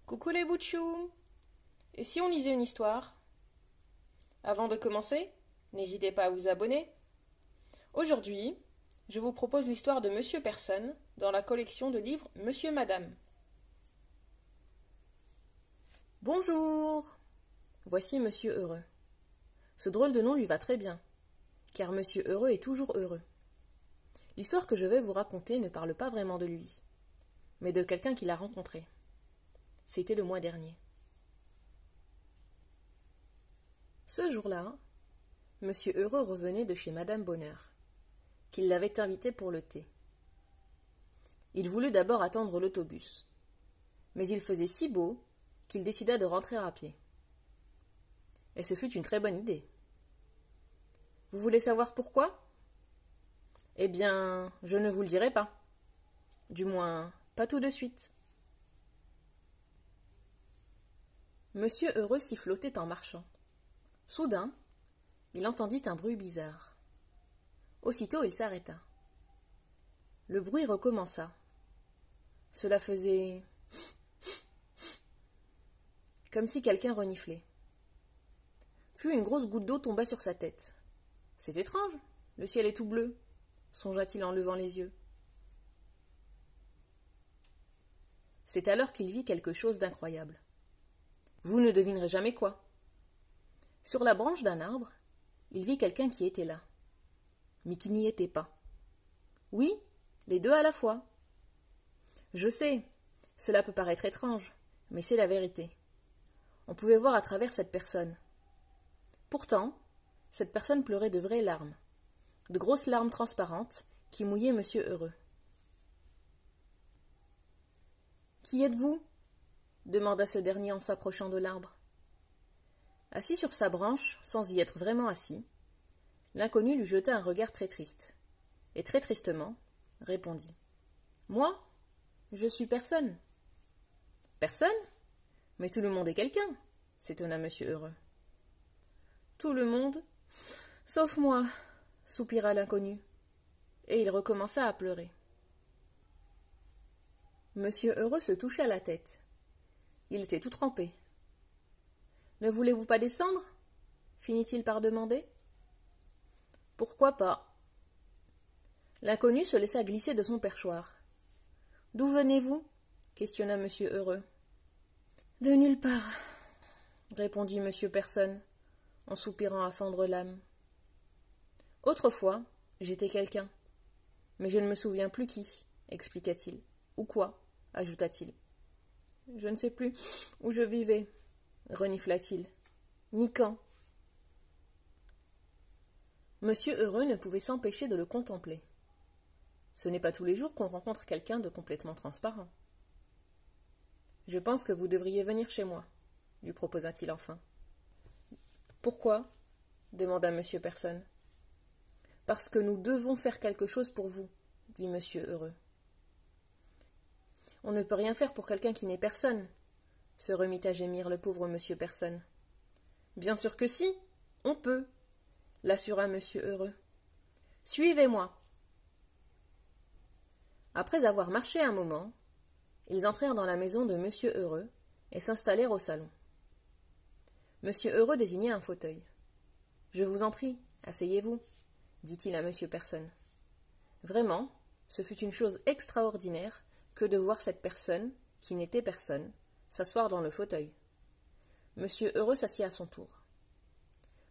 Coucou les bouts de chou! Et si on lisait une histoire? Avant de commencer, n'hésitez pas à vous abonner. Aujourd'hui, je vous propose l'histoire de Monsieur Personne dans la collection de livres Monsieur Madame. Bonjour! Voici Monsieur Heureux. Ce drôle de nom lui va très bien, car Monsieur Heureux est toujours heureux. L'histoire que je vais vous raconter ne parle pas vraiment de lui, mais de quelqu'un qu'il a rencontré. C'était le mois dernier. Ce jour-là, Monsieur Heureux revenait de chez Madame Bonheur, qui l'avait invité pour le thé. Il voulut d'abord attendre l'autobus, mais il faisait si beau qu'il décida de rentrer à pied. Et ce fut une très bonne idée. Vous voulez savoir pourquoi? Eh bien, je ne vous le dirai pas. Du moins, pas tout de suite. Monsieur Heureux sifflotait en marchant. Soudain, il entendit un bruit bizarre. Aussitôt, il s'arrêta. Le bruit recommença. Cela faisait comme si quelqu'un reniflait. Puis une grosse goutte d'eau tomba sur sa tête. C'est étrange, le ciel est tout bleu, songea-t-il en levant les yeux. C'est alors qu'il vit quelque chose d'incroyable. Vous ne devinerez jamais quoi. Sur la branche d'un arbre, il vit quelqu'un qui était là, mais qui n'y était pas. Oui, les deux à la fois. Je sais, cela peut paraître étrange, mais c'est la vérité. On pouvait voir à travers cette personne. Pourtant, cette personne pleurait de vraies larmes, de grosses larmes transparentes qui mouillaient Monsieur Heureux. « Qui êtes-vous » demanda ce dernier en s'approchant de l'arbre. Assis sur sa branche, sans y être vraiment assis, l'inconnu lui jeta un regard très triste, et très tristement répondit. « Moi, je suis personne. »« Personne? Mais tout le monde est quelqu'un, » s'étonna Monsieur Heureux. « Tout le monde, sauf moi, » soupira l'inconnu, et il recommença à pleurer. Monsieur Heureux se toucha la tête. Il était tout trempé. « Ne voulez-vous pas descendre » finit-il par demander. « Pourquoi pas » L'inconnu se laissa glisser de son perchoir. « D'où venez-vous » questionna Monsieur Heureux. « De nulle part » répondit Monsieur Personne, en soupirant à fendre l'âme. « Autrefois, j'étais quelqu'un, mais je ne me souviens plus qui, expliqua-t-il. Ou quoi, ajouta-t-il. Je ne sais plus où je vivais, renifla-t-il, ni quand. Monsieur Heureux ne pouvait s'empêcher de le contempler. Ce n'est pas tous les jours qu'on rencontre quelqu'un de complètement transparent. Je pense que vous devriez venir chez moi, lui proposa-t-il enfin. Pourquoi? Demanda Monsieur Personne. Parce que nous devons faire quelque chose pour vous, dit Monsieur Heureux. On ne peut rien faire pour quelqu'un qui n'est personne, se remit à gémir le pauvre Monsieur Personne. Bien sûr que si, on peut, l'assura Monsieur Heureux. Suivez-moi. Après avoir marché un moment, ils entrèrent dans la maison de Monsieur Heureux et s'installèrent au salon. Monsieur Heureux désigna un fauteuil. Je vous en prie, asseyez-vous, dit-il à Monsieur Personne. Vraiment, ce fut une chose extraordinaire que de voir cette personne, qui n'était personne, s'asseoir dans le fauteuil. Monsieur Heureux s'assit à son tour.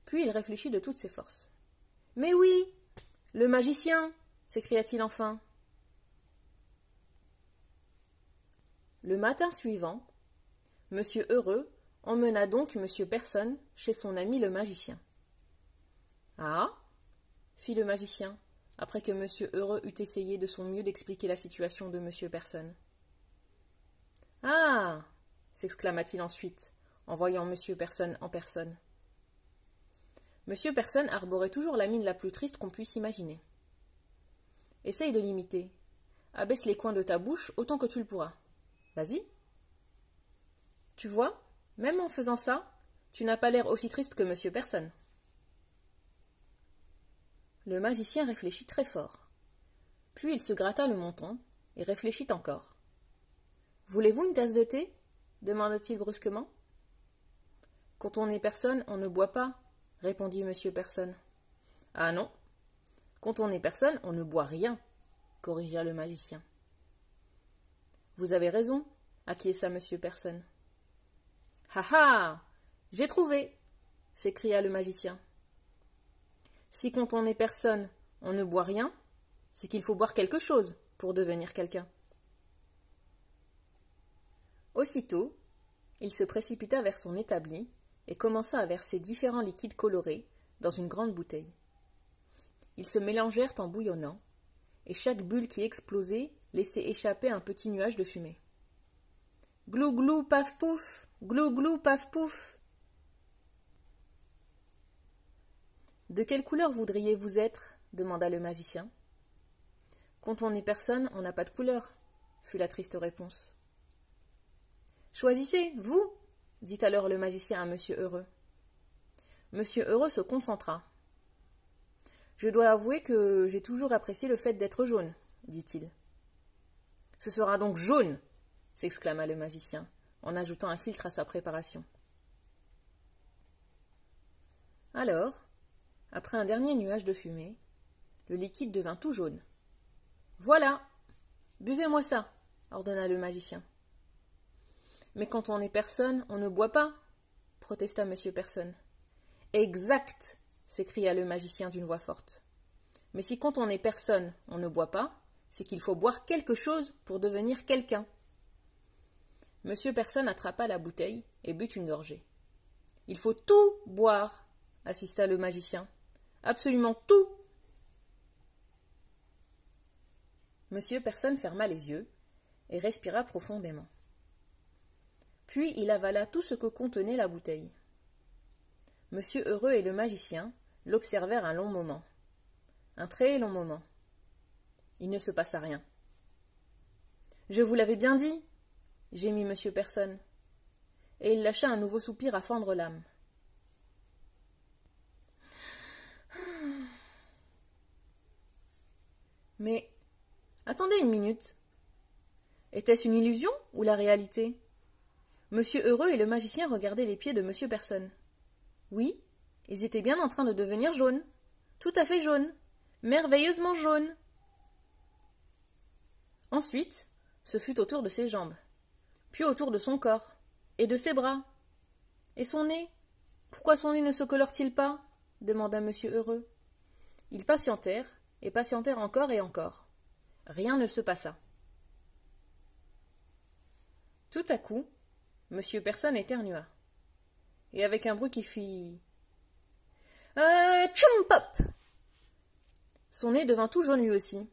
Puis il réfléchit de toutes ses forces. « Mais oui, le magicien !» s'écria-t-il enfin. Le matin suivant, Monsieur Heureux emmena donc Monsieur Personne chez son ami le magicien. « Ah » fit le magicien, après que Monsieur Heureux eut essayé de son mieux d'expliquer la situation de Monsieur Personne. « Ah » s'exclama-t-il ensuite, en voyant Monsieur Personne en personne. Monsieur Personne arborait toujours la mine la plus triste qu'on puisse imaginer. « Essaye de l'imiter. Abaisse les coins de ta bouche autant que tu le pourras. Vas-y. Tu vois, même en faisant ça, tu n'as pas l'air aussi triste que Monsieur Personne. » Le magicien réfléchit très fort. Puis il se gratta le menton et réfléchit encore. « Voulez-vous une tasse de thé » demanda-t-il brusquement. Quand on n'est personne, on ne boit pas, répondit monsieur Personne. Ah non, quand on n'est personne, on ne boit rien, corrigea le magicien. Vous avez raison, acquiesça monsieur Personne. Ha ha, j'ai trouvé, s'écria le magicien. Si quand on n'est personne, on ne boit rien, c'est qu'il faut boire quelque chose pour devenir quelqu'un. Aussitôt, il se précipita vers son établi et commença à verser différents liquides colorés dans une grande bouteille. Ils se mélangèrent en bouillonnant, et chaque bulle qui explosait laissait échapper un petit nuage de fumée. Glou glou paf pouf, glou glou paf pouf. De quelle couleur voudriez-vous être? Demanda le magicien. Quand on n'est personne, on n'a pas de couleur, fut la triste réponse. Choisissez, vous, dit alors le magicien à Monsieur Heureux. Monsieur Heureux se concentra. Je dois avouer que j'ai toujours apprécié le fait d'être jaune, dit-il. Ce sera donc jaune, s'exclama le magicien, en ajoutant un filtre à sa préparation. Alors, après un dernier nuage de fumée, le liquide devint tout jaune. Voilà, buvez-moi ça, ordonna le magicien. Mais quand on n'est personne, on ne boit pas, protesta monsieur Personne. Exact, s'écria le magicien d'une voix forte. Mais si quand on est personne, on ne boit pas, c'est qu'il faut boire quelque chose pour devenir quelqu'un. Monsieur Personne attrapa la bouteille et but une gorgée. Il faut tout boire, assista le magicien. Absolument tout. Monsieur Personne ferma les yeux et respira profondément. Puis il avala tout ce que contenait la bouteille. Monsieur Heureux et le magicien l'observèrent un long moment. Un très long moment. Il ne se passa rien. « Je vous l'avais bien dit !» gémit monsieur Personne. Et il lâcha un nouveau soupir à fendre l'âme. Mais, attendez une minute. Était-ce une illusion ou la réalité? Monsieur Heureux et le magicien regardaient les pieds de monsieur Personne. Oui, ils étaient bien en train de devenir jaunes. Tout à fait jaunes. Merveilleusement jaunes. Ensuite, ce fut au tour de ses jambes, puis autour de son corps, et de ses bras. Et son nez? Pourquoi son nez ne se colore-t-il pas? Demanda monsieur Heureux. Ils patientèrent, et patientèrent encore et encore. Rien ne se passa. Tout à coup, monsieur Personne éternua, et avec un bruit qui fit « tchoum pop !» Son nez devint tout jaune lui aussi.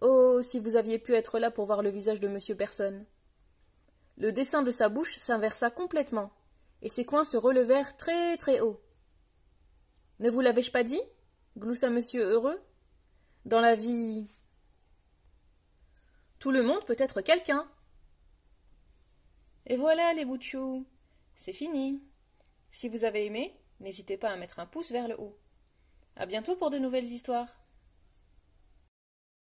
Oh, si vous aviez pu être là pour voir le visage de monsieur Personne. Le dessin de sa bouche s'inversa complètement, et ses coins se relevèrent très très haut. Ne vous l'avais-je pas dit? Gloussa monsieur Heureux. Dans la vie, tout le monde peut être quelqu'un. Et voilà les bouts de chou, c'est fini. Si vous avez aimé, n'hésitez pas à mettre un pouce vers le haut. À bientôt pour de nouvelles histoires.